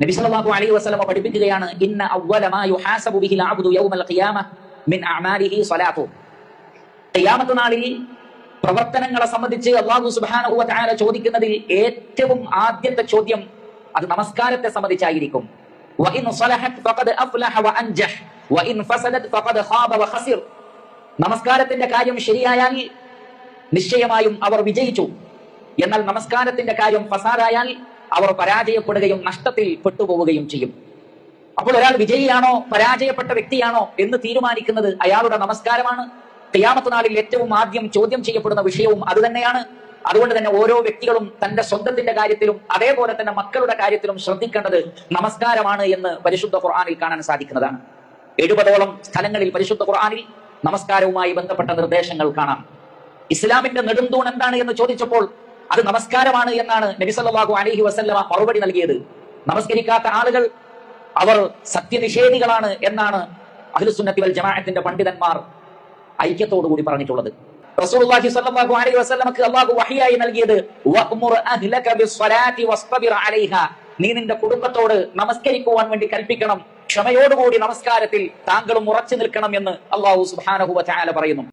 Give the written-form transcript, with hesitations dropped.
നബി സല്ലല്ലാഹു അലൈഹി വസല്ലം പഠിപ്പിക്കുകയാണ്, ഇന്ന അവ്വല മാ യുഹാസബു ബിഹിൽ അബ്ദു യൗമൽ ഖിയാമഹ മിൻ അഅമാലിഹി സ്വലാത്തു. ഖിയാമത്ത് നാളിൽ പ്രവർത്തനങ്ങളെ സംബന്ധിച്ച് അല്ലാഹു സുബ്ഹാനഹു വ തആല ചോദിക്കുന്നതിൽ ഏറ്റവും ആദ്യത്തെ ചോദ്യം അത് നമസ്കാരത്തെ സംബന്ധിച്ചായിരിക്കും. വഇൻ സ്വലഹത് ഫഖദ് അഫ്ലഹ വഅൻജഹ് വഇൻ ഫസദത് ഫഖദ് ഖാബ വഖസിർ. നമസ്കാരത്തിന്റെ കാര്യം ശരിയായാൽ നിശ്ചയമായും അവർ വിജയിച്ചു. എന്നാൽ നമസ്കാരത്തിന്റെ കാര്യം ഫസാദായാൽ അവർ പരാജയപ്പെടുകയും നഷ്ടത്തിൽ പെട്ടുപോവുകയും ചെയ്യും. അപ്പോൾ ഒരാൾ വിജയിയാണോ പരാജയപ്പെട്ട വ്യക്തിയാണോ എന്ന് തീരുമാനിക്കുന്നത് അയാളുടെ നമസ്കാരമാണ്. ഖിയാമത്ത് നാളിൽ ഏറ്റവും ആദ്യം ചോദ്യം ചെയ്യപ്പെടുന്ന വിഷയവും അതുതന്നെയാണ്. അതുകൊണ്ട് തന്നെ ഓരോ വ്യക്തികളും തന്റെ സ്വന്തത്തിന്റെ കാര്യത്തിലും അതേപോലെ തന്നെ മക്കളുടെ കാര്യത്തിലും ശ്രദ്ധിക്കേണ്ടത് നമസ്കാരമാണ് എന്ന് പരിശുദ്ധ ഖുർആനിൽ കാണാൻ സാധിക്കുന്നതാണ്. 70ഓളം സ്ഥലങ്ങളിൽ പരിശുദ്ധ ഖുർആനിൽ നമസ്കാരവുമായി ബന്ധപ്പെട്ട നിർദ്ദേശങ്ങൾ കാണാം. ഇസ്ലാമിന്റെ നെടുന്തൂൺ എന്താണ് എന്ന് ചോദിച്ചപ്പോൾ അത് നമസ്കാരമാണ് എന്നാണ് നബി സല്ലല്ലാഹു അലൈഹി വസല്ലമ മറുപടി നൽകിയത്. നമസ്കരിക്കാത്ത ആളുകൾ അവർ സത്യനിഷേധികളാണ് എന്നാണ് അഹ്ലുസുന്നത്തി വൽ ജമാഅത്തിന്റെ പണ്ഡിതന്മാർ ഐക്യത്തോടുകൂടി പറഞ്ഞിട്ടുള്ളത്. റസൂലുള്ളാഹി സ്വല്ലല്ലാഹു അലൈഹി വസല്ലമക്ക് അല്ലാഹു വഹ്യായി നൽകിയത് വഅ്മുർ അഹ്ലക ബിസ്സലാത്തി വസ്തബിർ അലൈഹാ, നീ നിന്റെ കുടുംബത്തോട് നമസ്കരിക്കുവാൻ വേണ്ടി കൽപ്പിക്കണം, ക്ഷമയോടുകൂടി നമസ്കാരത്തിൽ താങ്കളും ഉറച്ചു നിൽക്കണം എന്ന് അല്ലാഹു സുബ്ഹാനഹു വ തആല പറയുന്നു.